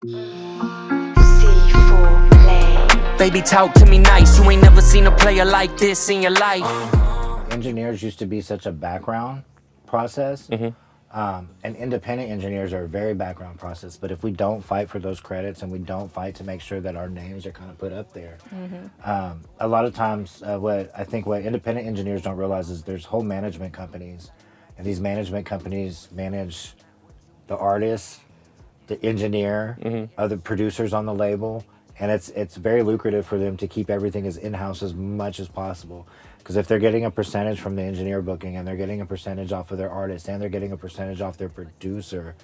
C4Play. Baby, talk to me nice. You ain't never seen a player like this in your life. Engineers used to be such a background process, and independent engineers are a very background process. But if we don't fight for those credits and we don't fight to make sure that our names are kind of put up there, a lot of times, what independent engineers don't realize is there's whole management companies, and these management companies manage the artists, the engineer, other producers on the label, and it's very lucrative for them to keep everything as in-house as much as possible. Because if they're getting a percentage from the engineer booking, and they're getting a percentage off of their artist, and they're getting a percentage off their producer,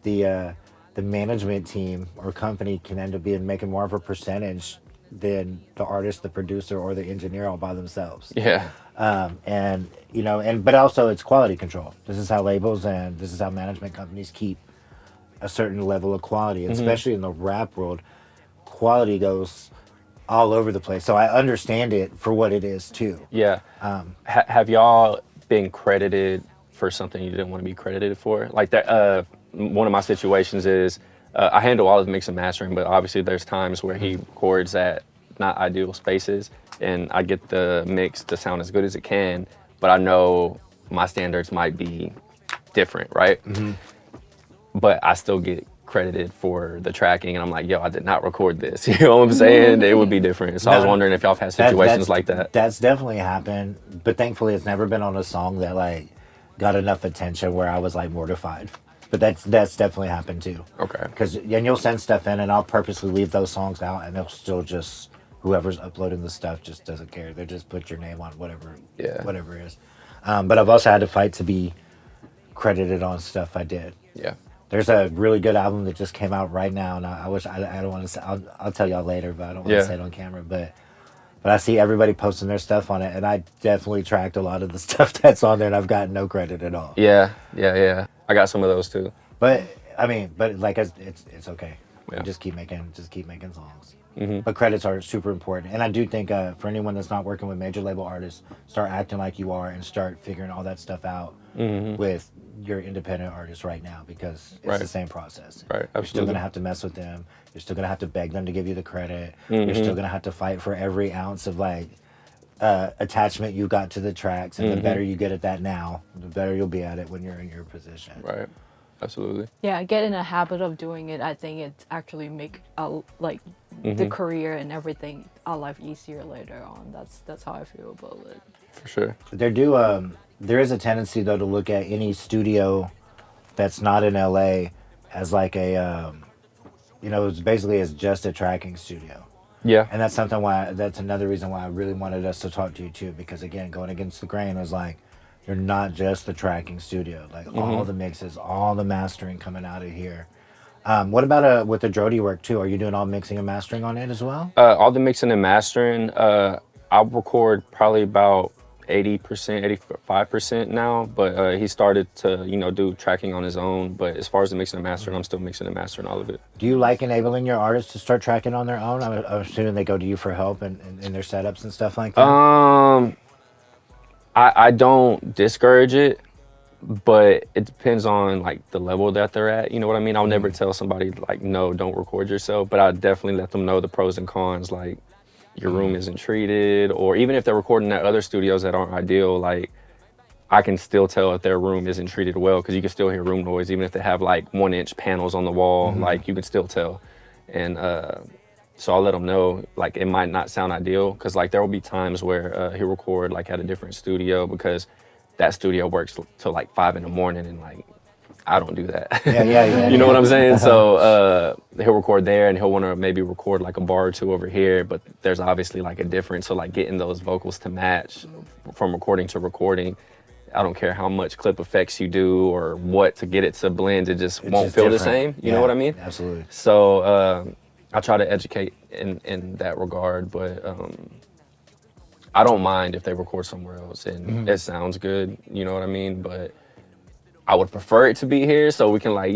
the management team or company can end up making more of a percentage than the artist, the producer, or the engineer all by themselves. Yeah. But also it's quality control. This is how labels and this is how management companies keep a certain level of quality, especially in the rap world. Quality goes all over the place, so I understand it for what it is too. Yeah. Have y'all been credited for something you didn't want to be credited for? Like that. One of my situations is I handle all of the mix and mastering, but obviously there's times where he records at not ideal spaces, and I get the mix to sound as good as it can, but I know my standards might be different, right? But I still get credited for the tracking, and I'm like, yo, I did not record this. You know what I'm saying? It would be different. So I was wondering if y'all have had situations like that. That's definitely happened, but thankfully it's never been on a song that like got enough attention where I was like mortified. But that's definitely happened too. Okay. And you'll send stuff in, and I'll purposely leave those songs out, and they'll still just, whoever's uploading the stuff just doesn't care. They just put your name on whatever it is. But I've also had to fight to be credited on stuff I did. Yeah. There's a really good album that just came out right now, and I don't want to say, I'll tell y'all later, but I don't want to say it on camera. But I see everybody posting their stuff on it, and I definitely tracked a lot of the stuff that's on there, and I've gotten no credit at all. Yeah. I got some of those too. But like it's okay. Yeah. Just keep making songs. But credits are super important, and I do think for anyone that's not working with major label artists, start acting like you are and start figuring all that stuff out with your independent artists right now, because it's the same process. Right, absolutely. You're still gonna have to mess with them. You're still gonna have to beg them to give you the credit. You're still gonna have to fight for every ounce of like attachment you got to the tracks, and the better you get at that now, the better you'll be at it when you're in your position. Right. Absolutely. Yeah, get in a habit of doing it. I think it actually make the career and everything, our life easier later on. That's how I feel about it. For sure. There is a tendency though to look at any studio that's not in LA as like a it's basically as just a tracking studio. Yeah. And that's another reason why I really wanted us to talk to you too, because again, going against the grain is like, you're not just the tracking studio, like all the mixes, all the mastering coming out of here. What about with the Drody work too? Are you doing all mixing and mastering on it as well? All the mixing and mastering, I'll record probably about 80%, 85% now, but he started to, do tracking on his own. But as far as the mixing and mastering, I'm still mixing and mastering all of it. Do you like enabling your artists to start tracking on their own? I'm assuming they go to you for help in their setups and stuff like that. I don't discourage it, but it depends on like the level that they're at. You know what I mean? I'll never tell somebody like, no, don't record yourself, but I definitely let them know the pros and cons, like your room isn't treated, or even if they're recording at other studios that aren't ideal, like I can still tell if their room isn't treated well, because you can still hear room noise, even if they have like 1-inch panels on the wall, like you can still tell. And so I'll let them know, like, it might not sound ideal, because like there will be times where he'll record like at a different studio, because that studio works till like 5 in the morning, and like I don't do that. Yeah. You know what I'm saying? So he'll record there, and he'll want to maybe record like a bar or two over here, but there's obviously like a difference. So like getting those vocals to match from recording to recording, I don't care how much clip effects you do or what to get it to blend, it just won't feel the same. You know what I mean? Absolutely. So I try to educate in that regard, but I don't mind if they record somewhere else and it sounds good, you know what I mean? But I would prefer it to be here so we can like,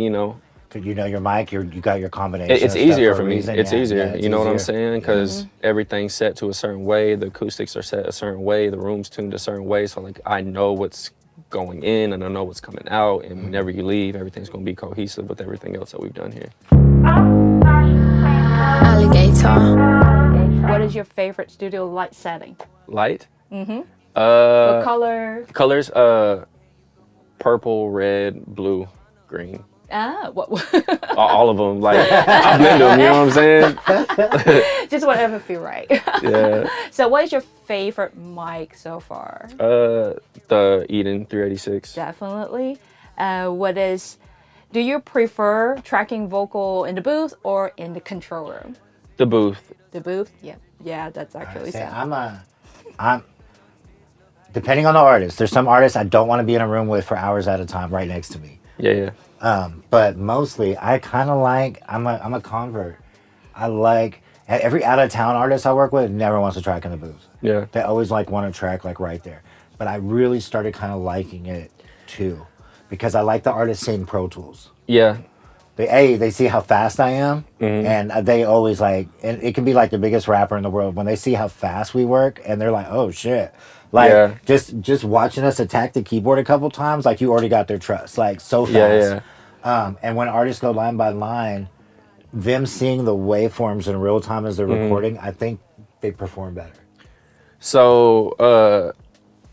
Cause you know your mic, you got your combination. It's of easier stuff for me. It's easier. it's you know what I'm easier. saying? Because everything's set to a certain way. The acoustics are set a certain way. The room's tuned a certain way. So like I know what's going in and I know what's coming out. And whenever you leave, everything's gonna be cohesive with everything else that we've done here. time. What is your favorite studio light setting? Light? What Uh, color? colors, purple, red, blue, green. What? All of them. Like, I blend them, you know what I'm saying? Just whatever feel right. Yeah. So what is your favorite mic so far? The Eden 386. Definitely. Do you prefer tracking vocal in the booth or in the control room? The booth. The booth? Yeah. Yeah, that's actually See, sound. I'm depending on the artist. There's some artists I don't want to be in a room with for hours at a time right next to me. Yeah. But mostly I kind of like, I'm a convert. I like, every out of town artist I work with never wants to track in the booth. Yeah. They always like want to track like right there. But I really started kind of liking it too, because I like the artists seeing Pro Tools. Yeah. They see how fast I am, and they always like, and it can be like the biggest rapper in the world when they see how fast we work, and they're like, oh shit. Like just watching us attack the keyboard a couple times, like you already got their trust, like so fast. And when artists go line by line, them seeing the waveforms in real time as they're recording, I think they perform better. So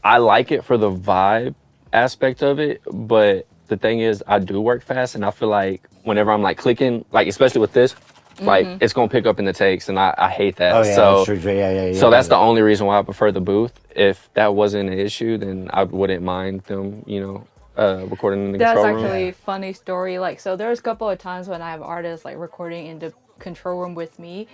I like it for the vibe aspect of it, but the thing is I do work fast, and I feel like whenever I'm like clicking, like especially with this, like it's gonna pick up in the takes, and I hate that. Oh yeah, so that's true. Yeah. so that's the only reason why I prefer the booth. If that wasn't an issue, then I wouldn't mind them, recording in the That's control room. actually a funny story. Like, so there's a couple of times when I have artists like recording in the control room with me,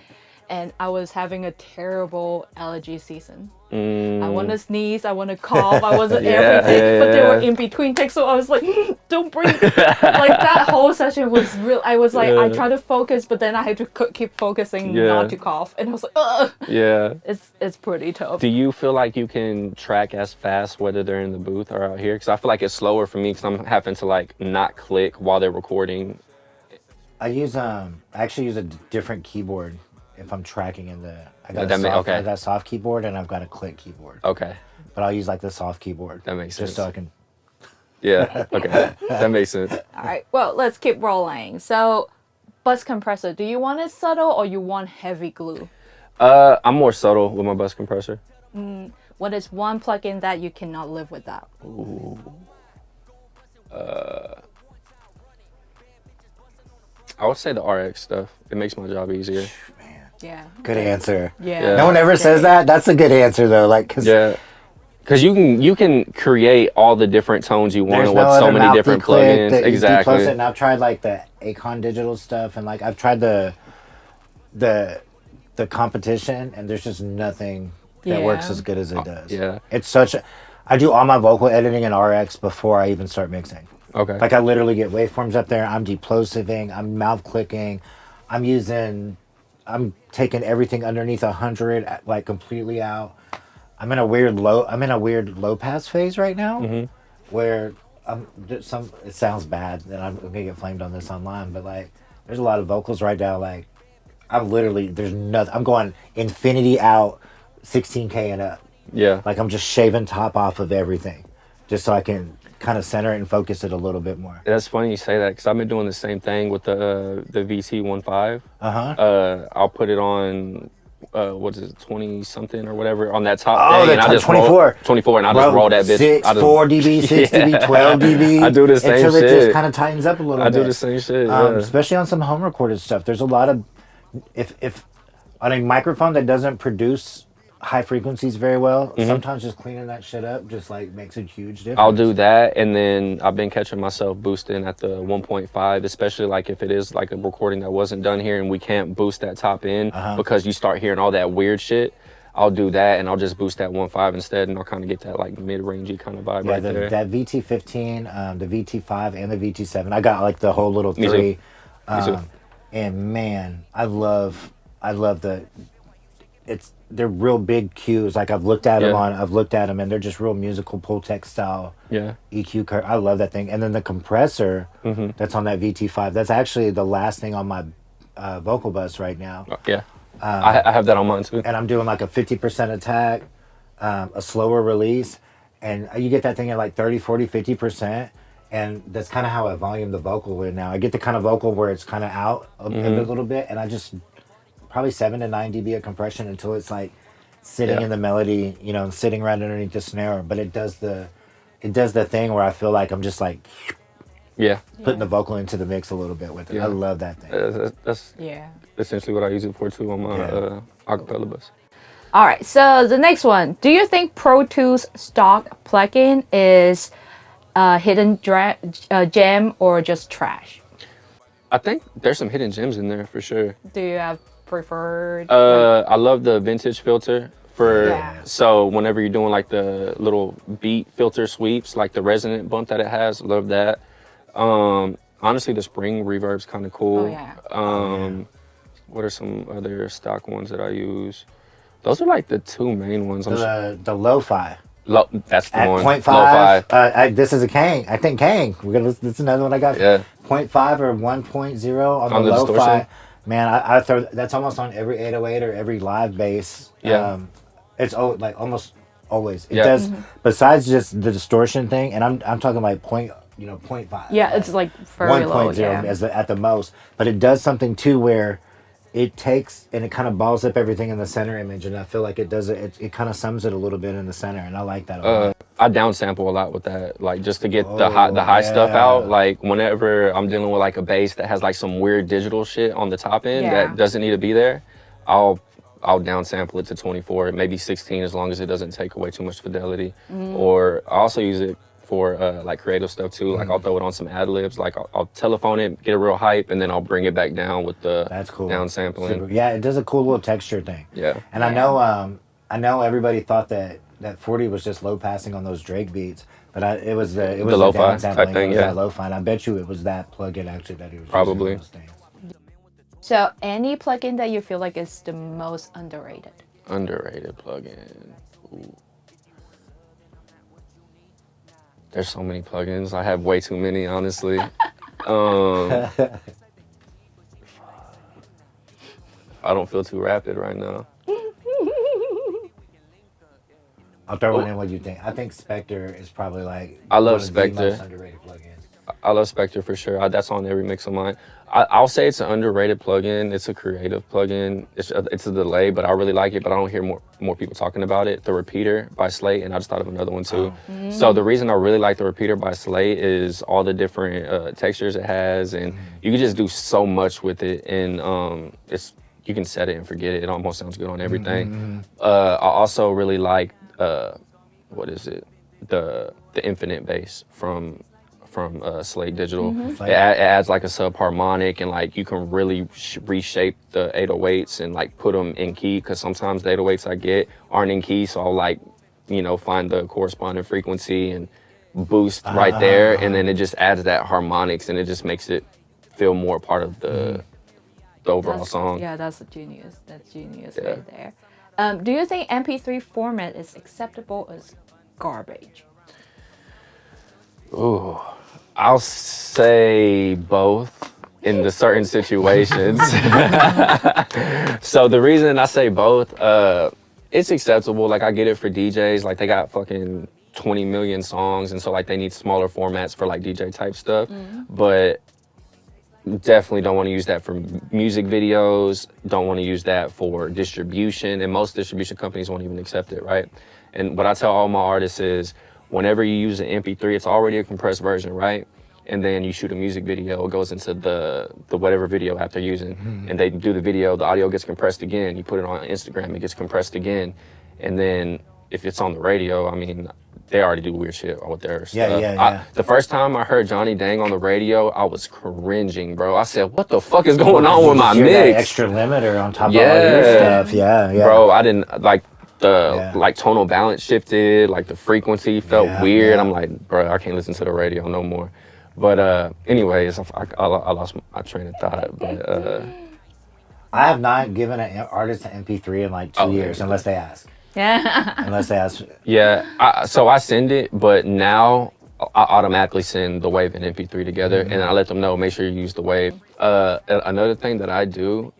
and I was having a terrible allergy season. I want to sneeze, I want to cough, I wasn't everything, but they were in between takes, so I was like, don't breathe. Like that whole session was real. I was like, I tried to focus, but then I had to keep focusing not to cough, and I was like, ugh. Yeah. It's pretty tough. Do you feel like you can track as fast whether they're in the booth or out here? Because I feel like it's slower for me because I'm having to like not click while they're recording. I actually use a different keyboard if I'm tracking in the. I got a soft keyboard and I've got a click keyboard. Okay. But I'll use like the soft keyboard. That makes sense. Just so I can. Yeah. Okay. That makes sense. All right. Well, let's keep rolling. So, bus compressor. Do you want it subtle or you want heavy glue? I'm more subtle with my bus compressor. What is one plugin that you cannot live without? Ooh. I would say the RX stuff. It makes my job easier. Man. Yeah. Good answer. Yeah. No one ever says that. That's a good answer though. Like, because you can create all the different tones you want with so many different plugins. Exactly. And I've tried like the Acon Digital stuff, and like I've tried the competition, and there's just nothing that works as good as it does. Yeah. It's I do all my vocal editing in RX before I even start mixing. Okay. Like I literally get waveforms up there. I'm deplosiving. I'm mouth clicking. I'm taking everything underneath 100 like completely out. I'm in a weird low pass phase right now, where it sounds bad that I'm gonna get flamed on this online, but like there's a lot of vocals right now. Like there's nothing. I'm going infinity out, 16K and up. Yeah. Like I'm just shaving top off of everything, just so I can kind of center it and focus it a little bit more. That's funny you say that because I've been doing the same thing with the VT15. I'll put it on what is it, 20 something or whatever on that top thing, and I just 24, 24, and I just roll that bitch. 4 dB, 6 dB, 12 dB. I do the same until shit. It just kind of tightens up a little bit. I do the same shit, especially on some home recorded stuff. There's a lot of if on a microphone that doesn't produce high frequencies very well, sometimes just cleaning that shit up just like makes a huge difference. I'll do that, and then I've been catching myself boosting at the 1.5, especially like if it is like a recording that wasn't done here and we can't boost that top end because you start hearing all that weird shit. I'll do that, and I'll just boost that 1.5 instead, and I'll kind of get that like mid-rangey kind of vibe there. That VT15, the VT5, and the VT7, I got like the whole little three. Me too. And man, I love they're real big cues. Like I've looked at them and they're just real musical Pultec style EQ curve. I love that thing. And then the compressor that's on that VT5, that's actually the last thing on my vocal bus right now. I have that on mine too. And I'm doing like a 50% attack, a slower release, and you get that thing at like 30, 40, 50%. And that's kind of how I volume the vocal in now. I get the kind of vocal where it's kind of out a little bit, and I just probably 7 to 9 dB of compression until it's like sitting in the melody, you know, sitting right underneath the snare. But it does the thing where I feel like I'm just like putting the vocal into the mix a little bit with it. I love that thing. That's essentially what I use it for too on my acapella bus. All right, so the next one. Do you think Pro Tools stock plugin is a hidden gem or just trash? I think there's some hidden gems in there for sure. Do you have preferred? I love the vintage filter so whenever you're doing like the little beat filter sweeps, like the resonant bump that it has, love that. Honestly, the spring reverb's kind of cool. What are some other stock ones that I use? Those are like the two main ones. The lo-fi. That's the At one. 0.5. This is a Kang. I think Kang. This is another one I got. 0.5 or 1.0 on the lo-fi. Distortion. Man, I throw that's almost on every 808 or every live bass. It's like almost always. It does. Besides just the distortion thing, and I'm talking like 0.5. Yeah, it's like very 1.0 low. as at the most. But it does something too where it takes and it kind of balls up everything in the center image, and I feel like it does it. It kind of sums it a little bit in the center, and I like that a lot. I downsample a lot with that, like just to get the high stuff out. Like whenever I'm dealing with like a bass that has like some weird digital shit on the top end that doesn't need to be there, I'll downsample it to 24, maybe 16, as long as it doesn't take away too much fidelity. Or I also use it for like creative stuff too. Like I'll throw it on some ad libs. Like I'll telephone it, get a real hype, and then I'll bring it back down with the downsampling. Super. Yeah, it does a cool little texture thing. Yeah. And I know everybody thought that 40 was just low passing on those Drake beats, but it was the lo-fi downsampling. type thing. It was that lo-fi, and I bet you it was that plugin actually that he was probably using those things. So any plugin that you feel like is the most underrated? Underrated plugin. Ooh. There's so many plugins. I have way too many, honestly. I don't feel too rapid right now. I'll throw one in. What do you think? I think Spectre is probably like I love one of Spectre. the most underrated plugins. I love Spectre for sure. That's on every mix of mine. I'll say it's an underrated plugin. It's a creative plugin. It's a delay, but I really like it. But I don't hear more people talking about it. The Repeater by Slate, and I just thought of another one too. So the reason I really like the Repeater by Slate is all the different textures it has, and you can just do so much with it. And you can set it and forget it. It almost sounds good on everything. I also really like what is it? The Infinite bass from Slate Digital. It adds like a subharmonic, and like you can really reshape the 808s and like put them in key, because sometimes the 808s I get aren't in key, so I'll like find the corresponding frequency and boost right there, and then it just adds that harmonics, and it just makes it feel more part of the overall song. Yeah, that's genius. That's genius right there. Do you think MP3 format is acceptable as garbage? Ooh, I'll say both in the certain situations. So the reason I say both, it's acceptable. Like I get it for DJs, like they got fucking 20 million songs, and so like they need smaller formats for like DJ type stuff. But definitely don't want to use that for music videos, don't want to use that for distribution, and most distribution companies won't even accept it, right? And what I tell all my artists is, whenever you use an MP3, it's already a compressed version, right? And then you shoot a music video, it goes into the whatever video app they're using, and they do the video, the audio gets compressed again, you put it on Instagram, it gets compressed again, and then if it's on the radio, I mean, they already do weird shit with their stuff. The first time I heard Johnny Dang on the radio, I was cringing, bro. I said, what the fuck is going on with my mix? That extra limiter on top of all your stuff. Yeah. Bro, I didn't like like tonal balance shifted, like the frequency felt weird. I'm like, bro, I can't listen to the radio no more. But anyways, I lost my train of thought. But I have not given an artist an MP3 in like 2 years, unless they ask. Unless they ask. Yeah, so I send it, but now I automatically send the wave and MP3 together, and I let them know, make sure you use the wave. Another thing that I do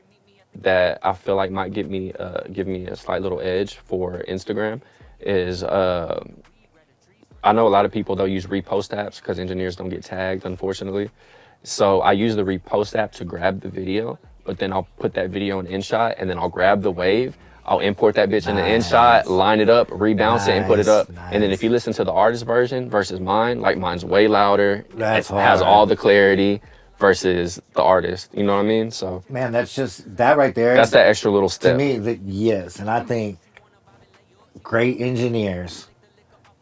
that I feel like might give me a slight little edge for Instagram is I know a lot of people, they'll use repost apps because engineers don't get tagged, unfortunately. So I use the repost app to grab the video, but then I'll put that video in InShot, and then I'll grab the wave, I'll import that bitch in the InShot, line it up, rebounce it, and put it up. And then if you listen to the artist version versus mine, like mine's way louder. That's it has hard. all the clarity versus the artist. You know what I mean? So Man, that's just that right there. that's that extra little step. To me, yes, and I think great engineers,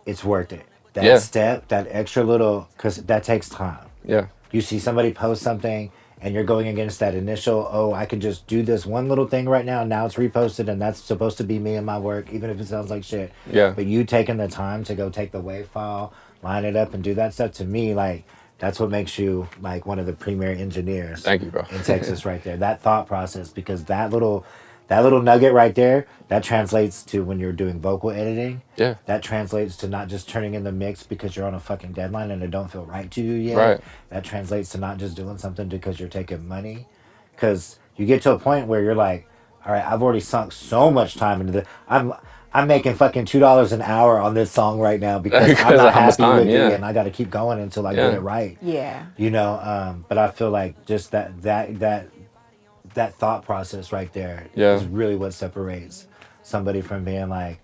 it's worth it. That Yeah. step, that extra little, because that takes time. Yeah. You see somebody post something and you're going against that initial, oh, I can just do this one little thing right now. Now it's reposted and that's supposed to be me and my work, even if it sounds like shit. Yeah. But you taking the time to go take the WAV file, line it up and do that stuff, to me, like, that's what makes you like one of the premier engineers. Thank you, bro. In Texas right there. That thought process, because that little nugget right there, that translates to when you're doing vocal editing. Yeah. That translates to not just turning in the mix because you're on a fucking deadline and it don't feel right to you yet. Right. That translates to not just doing something because you're taking money. Because you get to a point where you're like, all right, I've already sunk so much time into this. I'm making fucking $2 an hour on this song right now because I'm Because not of how much happy time, with yeah. it and I got to keep going until I Yeah. get it right. Yeah. You know, but I feel like just that thought process right there Yeah. is really what separates somebody from being like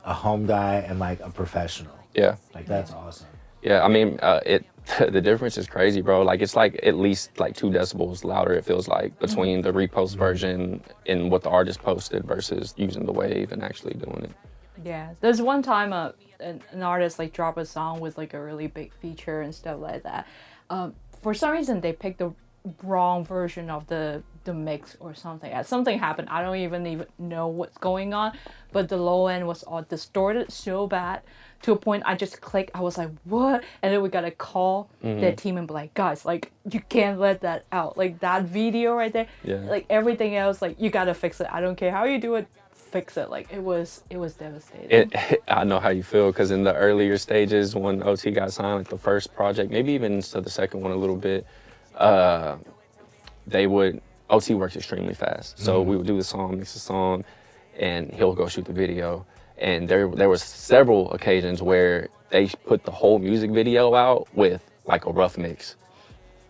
a home guy and like a professional. Yeah. Like that's awesome. Yeah, I mean, the difference is crazy, bro. Like, it's like at least like 2 decibels louder, it feels like, between the repost version and what the artist posted versus using the wave and actually doing it. Yeah, there's one time an artist like dropped a song with like a really big feature and stuff like that. For some reason, they picked the wrong version of the mix or something. Something happened. I don't even know what's going on, but the low end was all distorted so bad to a point I just clicked. I was like, what? And then we got to call the team and be like, guys, like you can't let that out. Like that video right there, Yeah. like everything else, like you got to fix it. I don't care how you do it. Fix it. Like it was devastating. I know how you feel, because in the earlier stages when OT got signed, like the first project, maybe even to the second one a little bit, OT works extremely fast. So we would do the song, mix the song, and he'll go shoot the video. And there was several occasions where they put the whole music video out with like a rough mix,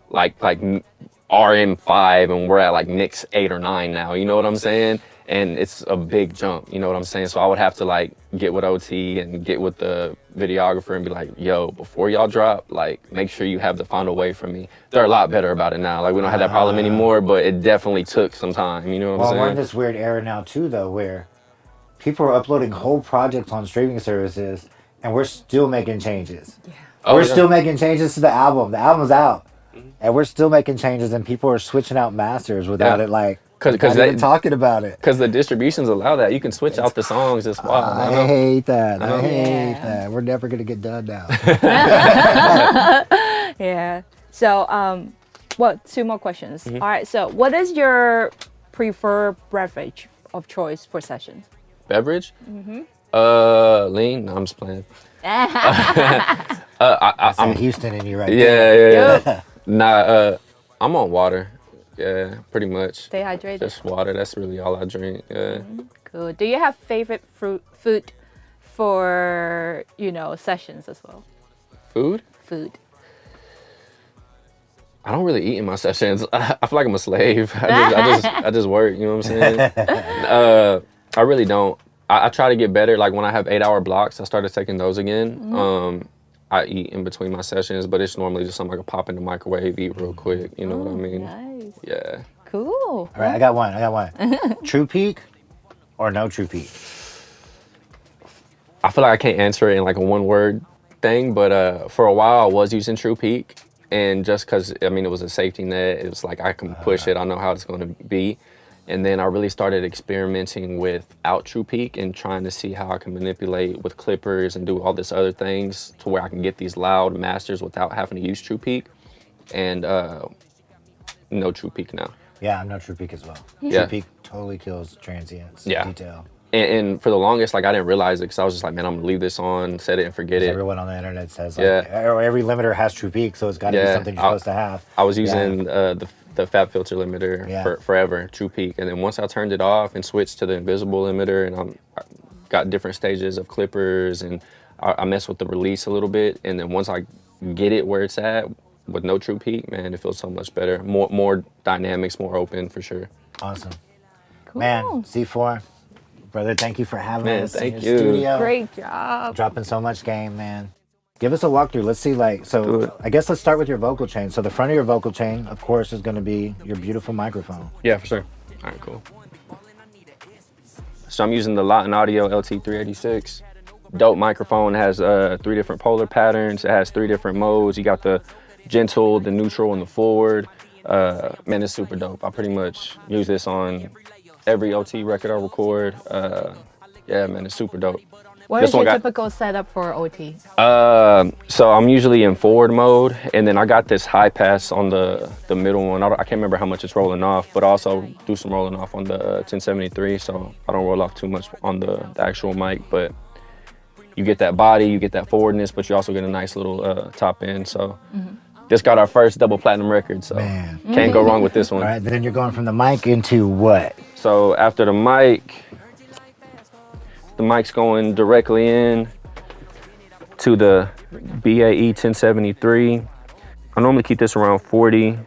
like RM5, and we're at like mix 8 or 9 now. You know what I'm saying? And it's a big jump. You know what I'm saying? So I would have to like get with OT and get with the videographer and be like, yo, before y'all drop, like make sure you have the final wave for me. They're a lot better about it now. Like we don't have that problem anymore, but it definitely took some time. You know what I'm Well, we're in saying? this weird era now too, though, where people are uploading whole projects on streaming services, and we're still making changes. Yeah. Oh, We're yeah. still making changes to the album. The album's out, and we're still making changes, and people are switching out masters without Yeah. it, like, 'Cause not they- even talking about it. Because the distributions allow that. You can switch out the songs. It's wild. I I know. hate that. I know. hate Yeah. that. We're never gonna get done now. Yeah. So, what? 2 more questions. All right. So, what is your preferred beverage of choice for sessions? Beverage? Lean? No, I'm just playing. I'm Houston in you right Yeah, there. yeah. Yep. Nah, I'm on water. Yeah, pretty much. Stay hydrated. Just water. That's really all I drink. Yeah. Cool. Do you have favorite food for sessions as well? Food? Food. I don't really eat in my sessions. I feel like I'm a slave. I just work. You know what I'm saying? I really don't. I try to get better. Like when I have 8-hour blocks, I started taking those again. I eat in between my sessions, but it's normally just something I can pop in the microwave, eat real quick. You know what I mean? Nice. Yeah. Cool. All right, I got one. True Peak or no True Peak? I feel like I can't answer it in like a 1-word thing, but for a while I was using True Peak, and just because it was a safety net, it was like I can push it, I know how it's going to be. And then I really started experimenting without True Peak and trying to see how I can manipulate with clippers and do all this other things to where I can get these loud masters without having to use True Peak. And no True Peak now. Yeah, I'm no True Peak as well. Yeah. True Peak totally kills transients. Yeah. Detail. And for the longest, like I didn't realize it because I was just like, man, I'm gonna leave this on, set it and forget it. Everyone on the internet says, like, Yeah. or every limiter has True Peak, so it's got to be Yeah, something you're supposed to have. I was using the fab filter limiter Yeah. for forever, True Peak, and then once I turned it off and switched to the invisible limiter, and I got different stages of clippers, and I messed with the release a little bit, and then once I get it where it's at, with no true peak, man, it feels so much better. More dynamics, more open for sure. Awesome. Cool. Man, C4, brother, thank you for having Man, us in thank your you. studio. Great job. Dropping so much game, man. Give us a walkthrough. Let's see, like, Do so it. I guess let's start with your vocal chain. So the front of your vocal chain, of course, is going to be your beautiful microphone. Yeah, for sure. All right, cool. So I'm using the Latin Audio LT386. Dope microphone. It has 3 different polar patterns. It has 3 different modes. You got the gentle, the neutral, and the forward. Man, it's super dope. I pretty much use this on every OT record I record. Yeah, man, it's super dope. What This is your one got- typical setup for OT? So I'm usually in forward mode, and then I got this high pass on the middle one. I can't remember how much it's rolling off, but I also do some rolling off on the 1073, so I don't roll off too much on the actual mic, but you get that body, you get that forwardness, but you also get a nice little top end. So this got our first double platinum record, so Man. can't go wrong with this one. All right, then you're going from the mic into what? So after the mic's going directly in to the BAE 1073. I normally keep this around 40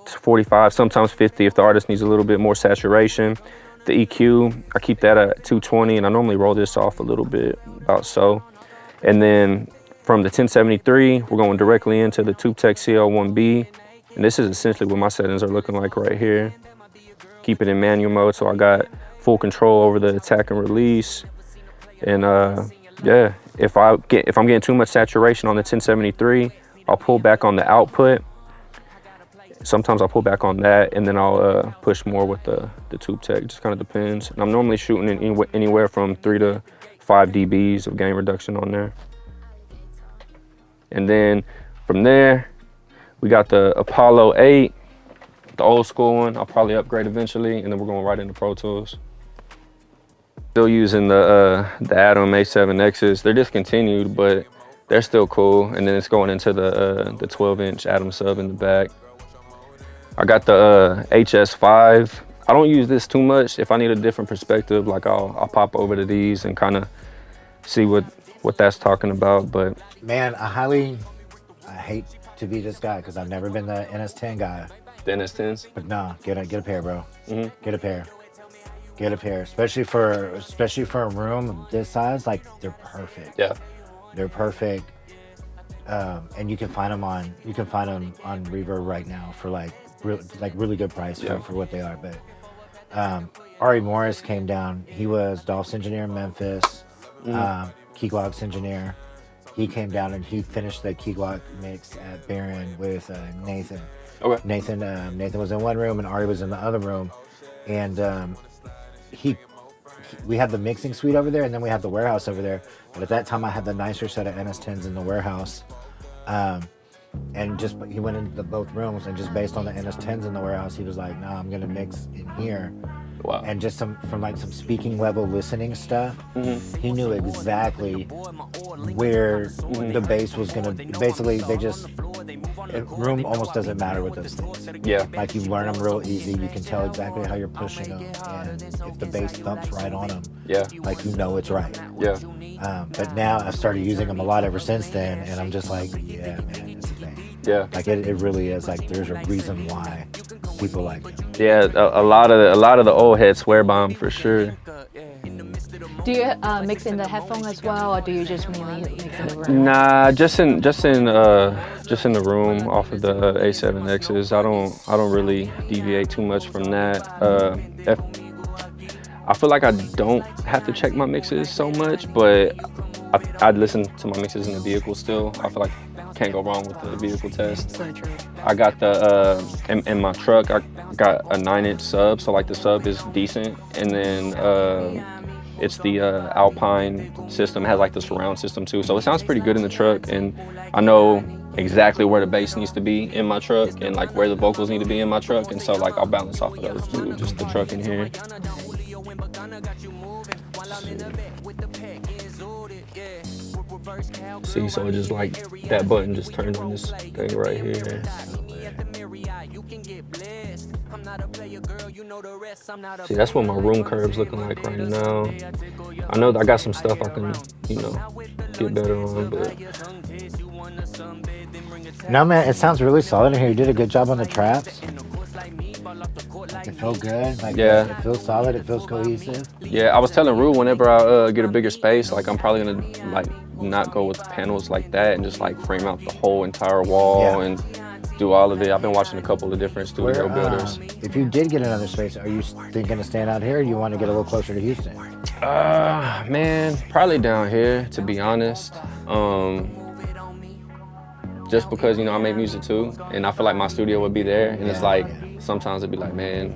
to 45, sometimes 50 if the artist needs a little bit more saturation. The EQ, I keep that at 220, and I normally roll this off a little bit, about so. And then from the 1073, we're going directly into the TubeTech CL1B, and this is essentially what my settings are looking like right here. Keep it in manual mode, so I got full control over the attack and release. And yeah, if I'm getting too much saturation on the 1073, I'll pull back on the output. Sometimes I'll pull back on that, and then I'll push more with the TubeTech. Just kind of depends. And I'm normally shooting anywhere from 3 to 5 dBs of gain reduction on there. And then from there, we got the Apollo 8, the old school one. I'll probably upgrade eventually, and then we're going right into Pro Tools. Still using the Atom A7Xs. They're discontinued, but they're still cool. And then it's going into the 12-inch Atom sub in the back. I got the HS5. I don't use this too much. If I need a different perspective, like I'll pop over to these and kind of see what that's talking about. But Man, I hate to be this guy because I've never been the NS10 guy. the NS10s. But no, get a pair, bro. Mhm. Get a pair. Get a pair, especially for a room this size. Like they're perfect. Yeah. They're perfect. And you can find them on Reverb right now for like really good price Yeah. for what they are. But Ari Morris came down. He was Dolph's engineer in Memphis, Key Glock's engineer. He came down and he finished the Key Glock mix at Barron with Nathan. Okay. Nathan was in one room and Ari was in the other room, and we had the mixing suite over there, and then we had the warehouse over there. But at that time, I had the nicer set of NS10s in the warehouse. And he went into both rooms, and just based on the NS10s in the warehouse, he was like, "Nah, I'm gonna mix in here." Wow. And just some speaking level listening stuff, he knew exactly where the bass was gonna. Basically, room almost doesn't matter with those things. Yeah. Like you learn them real easy. You can tell exactly how you're pushing them, and if the bass thumps right on them, Yeah. like you know it's right. Yeah. But now I've started using them a lot ever since then, and I'm just like, yeah, man, it's a thing. Yeah. Like it really is. Like there's a reason why people like it. Yeah. A lot of the old heads swear by 'em for sure. Do you mix in the headphone as well, or do you just mainly mix in the room? Nah, just in the room off of the A7Xs. I don't really deviate too much from that. I feel like I don't have to check my mixes so much, but I'd listen to my mixes in the vehicle still. I feel like can't go wrong with the vehicle test. So true. I got the in my truck. I got a 9-inch sub, so like the sub is decent, and then it's the Alpine system. It has like the surround system too, so it sounds pretty good in the truck. And I know exactly where the bass needs to be in my truck, and like where the vocals need to be in my truck, and so like I'll balance off of those two, just the truck in here. See, so it just like that button just turned on this thing right here. See, that's what my room curve's looking like right now. I know that I got some stuff I can, get better on, but No, man, it sounds really solid in here. You did a good job on the traps. It feels good. Like, Yeah. It feels solid. It feels cohesive. Yeah, I was telling Rue whenever I get a bigger space, like I'm probably gonna like not go with panels like that and just like frame out the whole entire wall and do all of it. I've been watching a couple of different studio builders. If you did get another space, are you thinking of staying out here, or you want to get a little closer to Houston? Man, probably down here, to be honest. Just because, you know, I make music too, and I feel like my studio would be there, and it's like, sometimes it'd be like, man,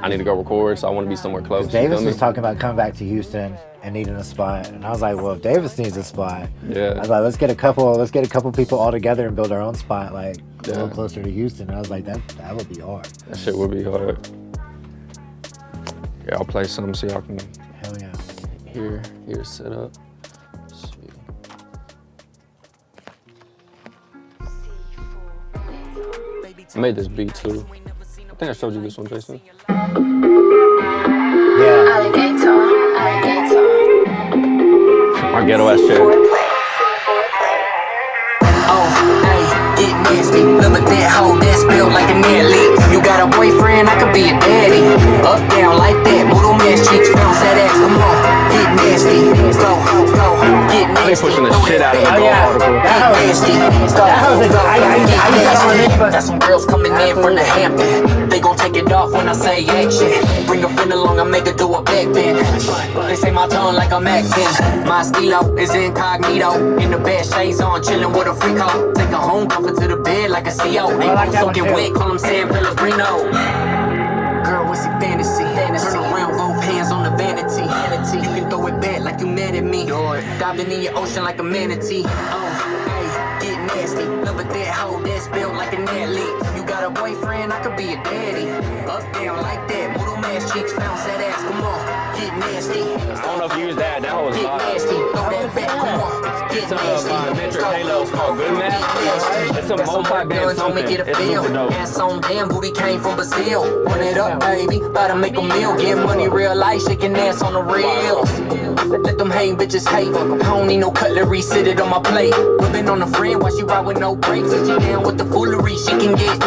I need to go record, so I want to be somewhere close. Davis was talking about coming back to Houston and needing a spot, and I was like, well, if Davis needs a spot, I was like, let's get a couple people all together and build our own spot, like a little closer to Houston. And I was like, that would be hard. That shit would be hard. Yeah, I'll play some so y'all can. Hell yeah. Here set up. Let's see. I made this beat too. I think I showed you this one, Jason. Yeah. My ghetto ass chick. Get nasty, love a dead hoe that's built like an athlete. You got a boyfriend, I could be a daddy. Up, down, like that, moodle man's cheeks, bounce that ass, come on. Get nasty, go, get nasty. They pushing the shit out of the article. Got some girls coming in from the Hampton. They gon' take it off when I say action. Bring a friend along, I make her do a back bend. They say my tongue like I'm acting. My stilo is incognito. In the bed, shades on, chillin' with a freak hoe. Take her home, comfort to the bed like a CO. Ain't gon' soaking wet, call him San Pellegrino. Girl, what's your fantasy? Turn around, both hands on the vanity. You can throw it back like you mad at me. Diving in your ocean like a manatee. Get nasty. Love a dead hoe that's built like an athlete. You got a boyfriend, I could be a daddy. Up, down, like that. Moodle man's cheeks, bounce that ass, come on. Get nasty. I don't know if you used that. That was Get nasty. Throw that back, come on. Get nasty. Metric Halo, it's called Good Man. It's a multi-band something. It's super dope. Ass on damn, booty came from Brazil. Run it up, baby. About to make a meal. Get money real life, shaking ass on the rails. Let them hang bitches hate. I don't need no cutlery, sit it on my plate. Whipping on a friend while she ride with no brakes. If she down with the foolery, she can get.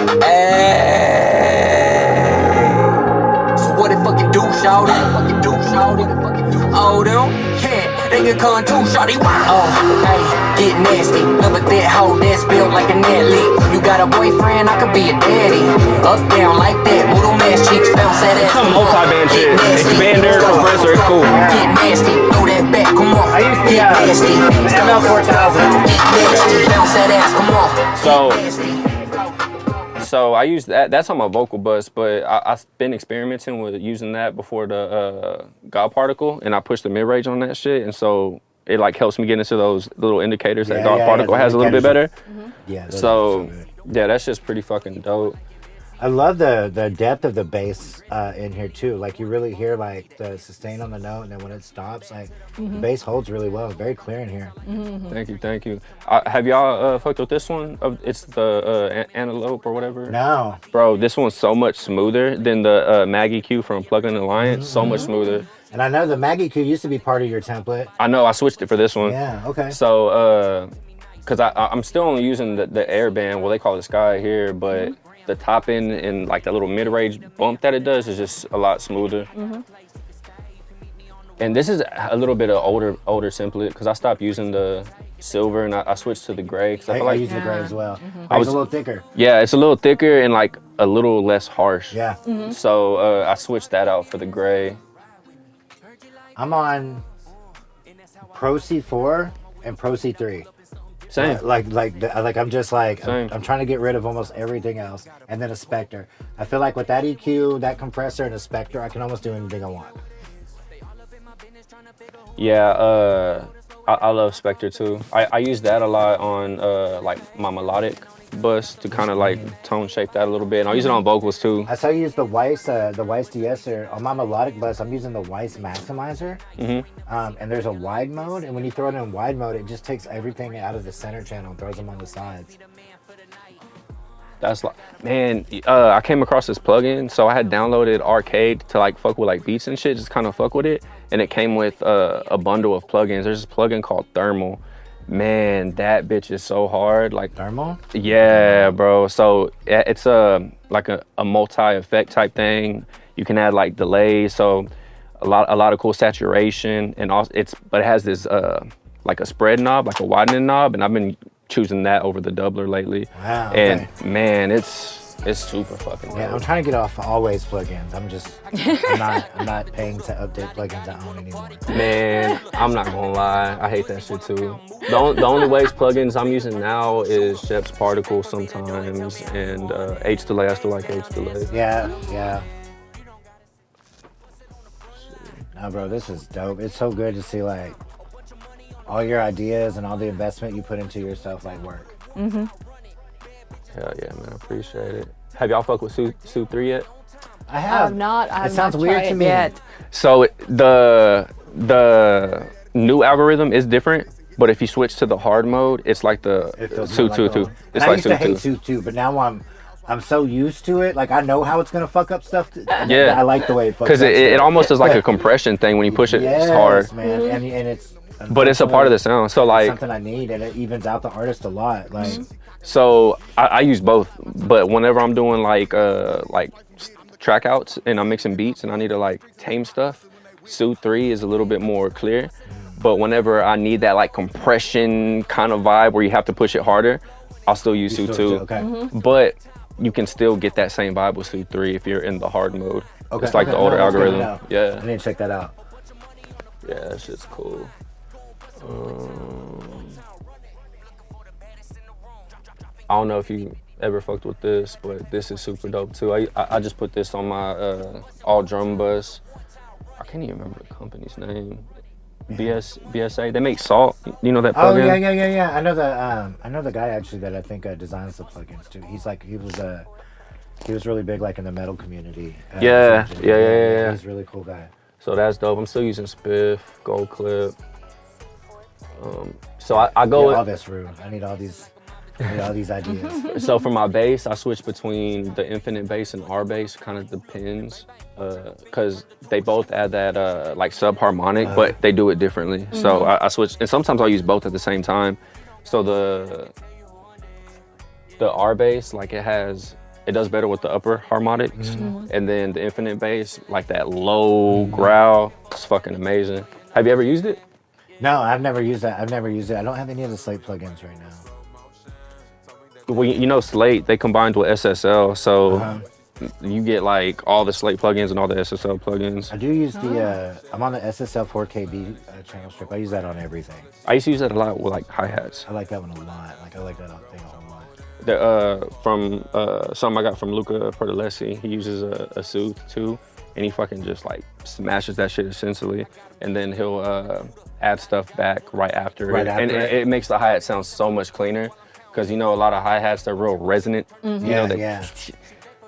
So what it fucking do, shout it? Oh, they don't care. They can come too, shawty. Get nasty. Love a dead hoe that's built like an athlete. You got a boyfriend, I could be a daddy. Up, down, like that. Moodle man's cheeks, bounce that ass. Some multi-band shit. Expander, compressor, it's cool. Get nasty. Throw that back, come on. I used the ML4000. Get nasty. Bounce that ass, come on. So I use that. That's on my vocal bus, but I've been experimenting with using that before the God particle, and I push the mid range on that shit, and so it like helps me get into those little indicators that God particle has a little bit better. Yeah. So yeah, that's just pretty fucking dope. I love the depth of the bass in here too. Like you really hear like the sustain on the note, and then when it stops, like the bass holds really well. Very clear in here. Thank you. Have y'all fucked with this one? It's the Antelope or whatever. No, Bro, this one's so much smoother than the Mag EQ from Plugin Alliance. So much smoother. and I know the Maggie Q used to be part of your template. I know. I switched it for this one. Yeah. Okay. So, cause I'm still only using the air band. Well, they call it Sky here, but the top end and like the little mid-range bump that it does is just a lot smoother. And this is a little bit of older simplet because I stopped using the silver and I switched to the gray. Cause I feel I like use the gray as well. I was It's a little thicker. yeah, it's a little thicker and like a little less harsh. Yeah. So I switched that out for the gray. I'm on Pro C4 and Pro C3. Same. I'm just like Same. I'm trying to get rid of almost everything else, and then a Spectre. I feel like with that EQ, that compressor, and a Spectre, I can almost do anything I want. Yeah, I love Spectre too. I use that a lot on like my melodic bus to kind of like tone shape that a little bit. And I'll use it on vocals too. I saw you use the Weiss de-esser. On my melodic bus, I'm using the Weiss maximizer. And there's a wide mode, and when you throw it in wide mode, it just takes everything out of the center channel and throws them on the sides. That's like, man, I came across this plugin, so I had downloaded Arcade to like fuck with like beats and shit, just kind of fuck with it. And it came with a bundle of plugins. There's this plugin called Thermal, Man, that bitch is so hard. Like, Thermal? yeah, bro. So it's like a multi-effect type thing. You can add like delays, so a lot of cool saturation, and also but it has this like a spread knob, like a widening knob, and I've been choosing that over the doubler lately. Wow. And Okay. man, it's super fucking Yeah, I'm dope. trying to get off always plugins. I'm not paying to update plugins I own anymore. Man, I'm not gonna lie, I hate that shit too. The only ways plugins I'm using now is Shep's Particle sometimes, and H delay. I still like H delay. Yeah. No, bro, this is dope. It's so good to see like all your ideas and all the investment you put into yourself like work. Hell yeah, man, I appreciate it. Have y'all fucked with Su 3 yet? I have. I'm not. It sounds weird to me. Yet. So the new algorithm is different, but if you switch to the hard mode, it's like the It feels Su more 2 like 2. a- It's and I like used Su to hate 2. Su 2, but now I'm so used to it. Like I know how it's gonna fuck up stuff. Yeah. I like the way it fucks up. Because it stuff. almost is like a compression thing when you push it. Yes, It's hard, man, and it's. but it's a part of the sound. So It's like, something I need, and it evens out the artist a lot. Like, so I use both, but whenever I'm doing like track outs and I'm mixing beats and I need to like tame stuff, Su 3 is a little bit more clear. But whenever I need that like compression kind of vibe where you have to push it harder, I'll still use Su 2. Okay. But you can still get that same vibe with Su 3 if you're in the hard mode. Okay. It's like the Okay. older No, that's good to algorithm. know. Yeah. I need to check that out. Yeah, that shit's cool. I don't know if you ever fucked with this, but this is super dope too. I just put this on my all drum bus. I can't even remember the company's name. BSA. They make Salt. You know that Oh plugin? yeah. I know the guy actually that I think designs the plugins too. He was really big like in the metal community. Yeah. He's a really cool guy. So that's dope. I'm still using Spiff, Gold Clip. So I go. Yeah, all this room. I need all these ideas. So for my bass, I switch between the infinite bass and R bass. Kind of depends, because they both add that like sub-harmonic, but they do it differently. So I switch, and sometimes I'll use both at the same time. So the R bass, like it does better with the upper harmonics, and then the infinite bass, like that low growl, it's fucking amazing. Have you ever used it? No, I've never used that. I don't have any of the Slate plugins right now. Well, you know Slate, they combined with SSL, so you get like all the Slate plugins and all the SSL plugins. I do use I'm on the SSL 4KB channel strip. I use that on everything. I used to use that a lot with like hi-hats. I like that one a lot. Like I like that thing a lot. From something I got from Luca Pertolesi, he uses a Soothe too, and he fucking just like smashes that shit essentially, and then he'll add stuff back right after it. And it makes the hi-hat sound so much cleaner, because you know a lot of hi-hats, they're real resonant. You know, Yeah.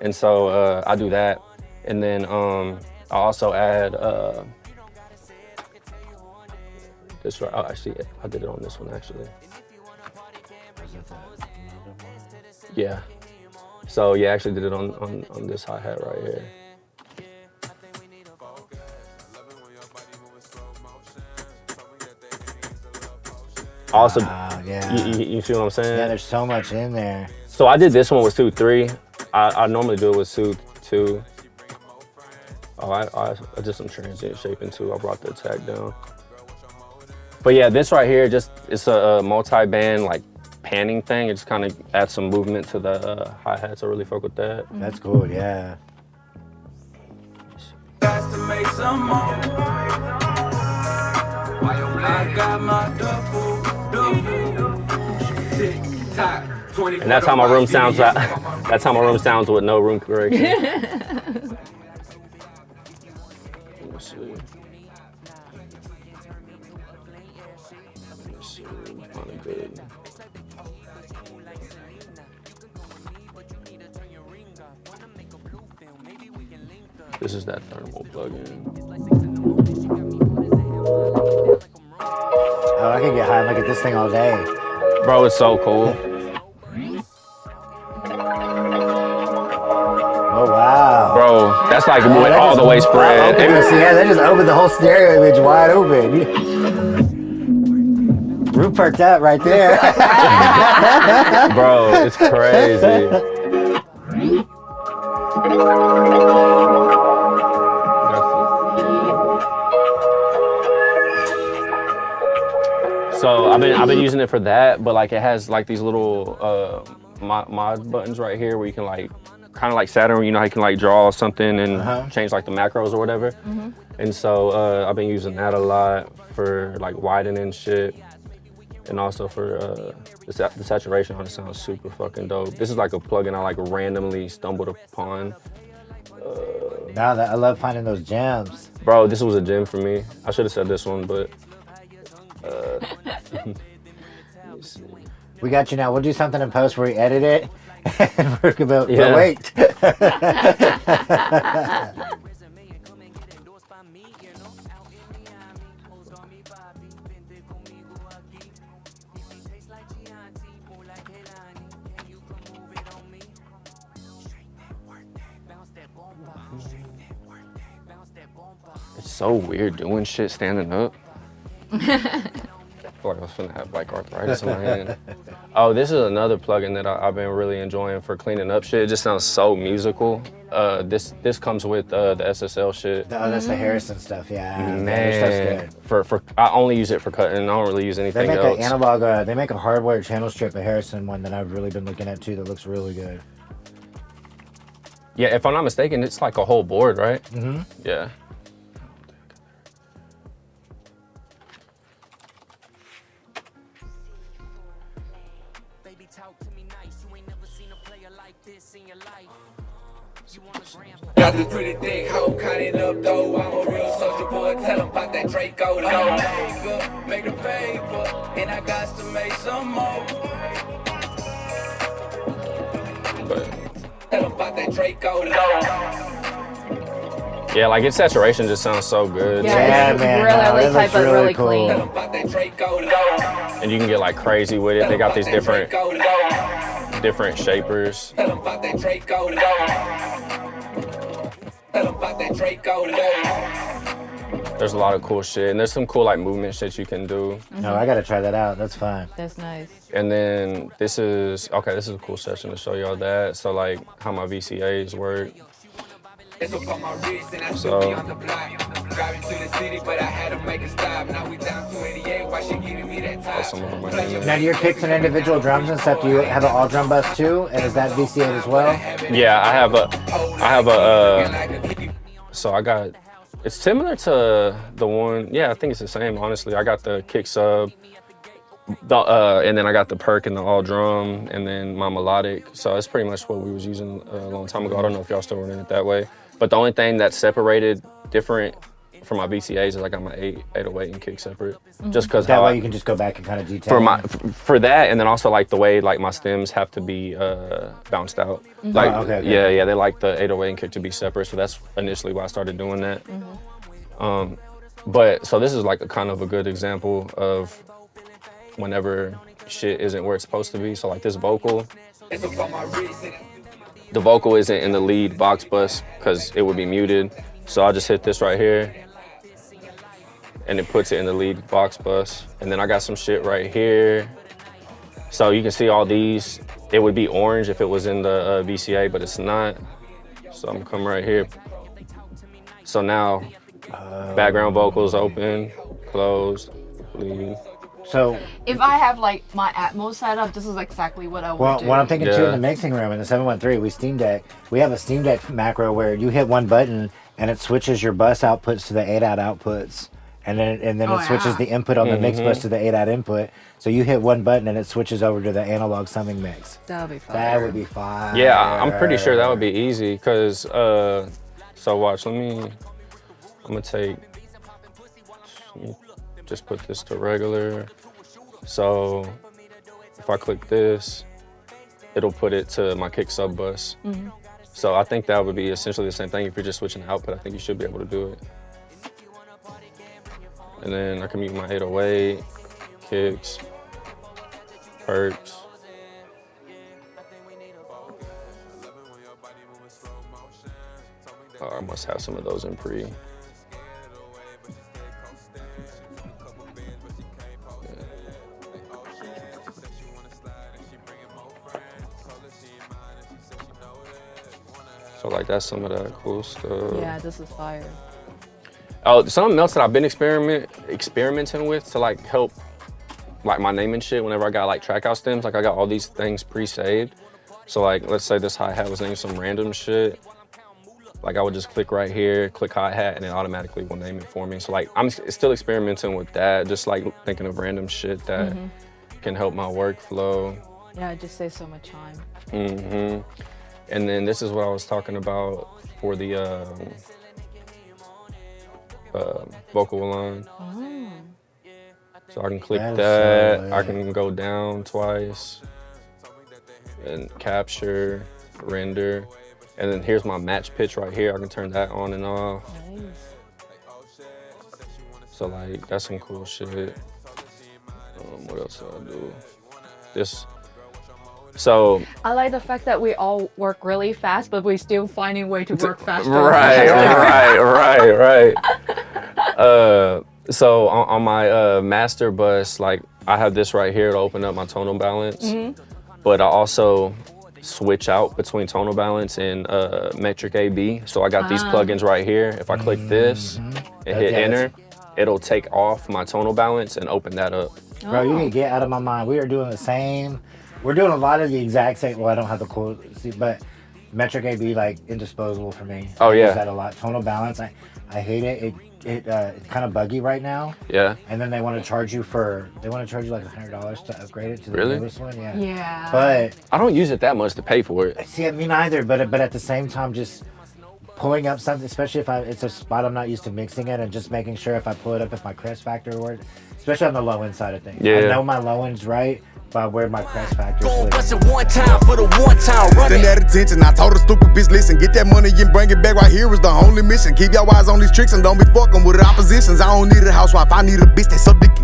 And so I do that, and then I also add this. Oh, actually, I did it on this one actually. Yeah. So yeah, I actually did it on this hi-hat right here. Also, Yeah. you see what I'm saying? Yeah, there's so much in there. So I did this one with Su 3. I normally do it with Su 2. Oh, I did some transient shaping too. I brought the attack down. But yeah, this right here, it's a multi-band like panning thing. It just kind of adds some movement to the hi-hats. I really fuck with that. That's cool, yeah. To make some more. I got my duffel. Tick-tock. And that's how my room sounds. That's how my room sounds with no room correction. Let's see. Kinda good. This is that thermal plugin. Oh, I can get high and look at this thing all day. Bro, it's so cool. Oh wow. Bro, that's like went all the way spread. See, yeah, they just opened the whole stereo image wide open. Rupert that right there. Bro, it's crazy. So I've been using it for that, but like it has like these little mod buttons right here where you can like kind of like Saturn, you know how you can like draw something and change like the macros or whatever. And so I've been using that a lot for like widening shit, and also for the saturation on it sounds super fucking dope. This is like a plugin I like randomly stumbled upon. I love finding those gems. Bro, this was a gem for me. I should have said this one, but We got you now. We'll do something in post where we edit it. And we're about, Yeah. but wait. it's so weird doing shit standing up. I feel like I was finna have like arthritis in my hand. Oh, this is another plugin that I've been really enjoying for cleaning up shit. It just sounds so musical. This comes with the SSL shit. Oh, that's the Harrison stuff, yeah. Man, Their stuff's good. for I only use it for cutting. I don't really use They anything make else. an analog, they make a hardware channel strip, a Harrison one that I've really been looking at too that looks really good. Yeah, if I'm not mistaken, it's like a whole board, right? Mm-hmm. Yeah. Got this pretty thick hoe cutting up though. I'm a real social boy. Tell 'em about that Draco low. Make the paper, and I got to make some more. But Tell 'em about that Draco low. yeah, like its saturation just sounds so good. Yeah, it's man, really, no, really that tight, looks but really really cool. clean. Tell 'em about that Draco low. And you can get like crazy with it. They got these different Draco low. different shapers. Tell 'em about that Draco low. Tell 'em about that Draco low. There's a lot of cool shit, and there's some cool like movement shit you can do. No, I gotta try that out. That's fun. That's nice. And then this is a cool session to show y'all that. So like how my VCAs work. It's up on my wrist and I So- still be on the block. Driving to the city, but I had to make a stop. Now we down 288. Why she giving me that That's top? some of my Now, do your kicks and individual drums and stuff, do you have an all drum bus too? And is that VCA as well? Yeah, I have a so I got, it's similar to the one, yeah, I think it's the same, honestly. I got the kick sub, and then I got the perk and the all drum, and then my melodic. So it's pretty much what we was using a long time ago. I don't know if y'all still running it that way. But the only thing that separated different from my VCAs is I got my 808 and kick separate. Just because That way you can just go back and kind of detail. for my for that, and then also like the way like my stems have to be bounced out. Like okay. yeah, they like the 808 and kick to be separate. So that's initially why I started doing that. But so this is like a kind of a good example of whenever shit isn't where it's supposed to be. So like this vocal, It's up on my wrist and the vocal isn't in the lead box bus because it would be muted. So I'll just hit this right here, and it puts it in the lead box bus. And then I got some shit right here. So you can see all these. It would be orange if it was in the VCA, but it's not. So I'm gonna come right here. So now, background vocals open, close, lead. So, If I have like my Atmos set up, this is exactly what I would well, do. what I'm thinking too Yeah. in the mixing room in the 713, we Steam Deck, we have a Steam Deck macro where you hit one button and it switches your bus outputs to the 8-out outputs. And then Oh, it switches yeah. the input on the mix bus to the 8-out input. So you hit one button and it switches over to the analog summing mix. That would be fun. That would be fine. Yeah, I'm pretty sure that would be easy. Cause so watch. I'm gonna just put this to regular. So if I click this, it'll put it to my kick sub bus. So I think that would be essentially the same thing. If you're just switching the output, I think you should be able to do it. And then I can mute my 808, kicks, perks. Oh, I must have some of those in pre. So like that's some of that cool stuff. Yeah, this is fire. Oh, something else that I've been experimenting with to like help like my name and shit whenever I got like track out stems, like I got all these things pre-saved. So like, let's say this hi-hat was named some random shit. Like I would just click right here, click hi-hat, and it automatically will name it for me. So like, I'm still experimenting with that, just like thinking of random shit that can help my workflow. Yeah, it just saves so much time. And then this is what I was talking about for the vocal line. So I can click that, I can go down twice and capture, render. And then here's my match pitch right here. I can turn that on and off. Nice. So like, that's some cool shit. What else do I do? This. So I like the fact that we all work really fast, but we still finding a way to work faster. Right. So on my master bus, like I have this right here to open up my tonal balance, but I also switch out between tonal balance and metric AB. So I got these plugins right here. If I click this and hit enter, it'll take off my tonal balance and open that up. Bro, you can get out of my mind. We are doing the same. We're doing a lot of the exact same. Well, I don't have the cool, but metric AB like indisposable for me. Oh I yeah. use that a lot. Tonal balance, I hate it. It's kind of buggy right now. Yeah. And then they want to charge you like $100 to upgrade it to the newest one. Yeah. Yeah. But I don't use it that much to pay for it. see, me neither. But at the same time, just pulling up something, especially if it's a spot I'm not used to mixing it, and just making sure if I pull it up, if my crest factor works, especially on the low end side of things. Yeah. I know my low end's right, but where my crest factor is. Bust it one time for the one time Send running. that attention. I told her stupid bitch, listen, get that money and bring it back. Right here is the only mission. Keep your eyes on these tricks and don't be fucking with oppositions. I don't need a housewife, I need a bitch that subject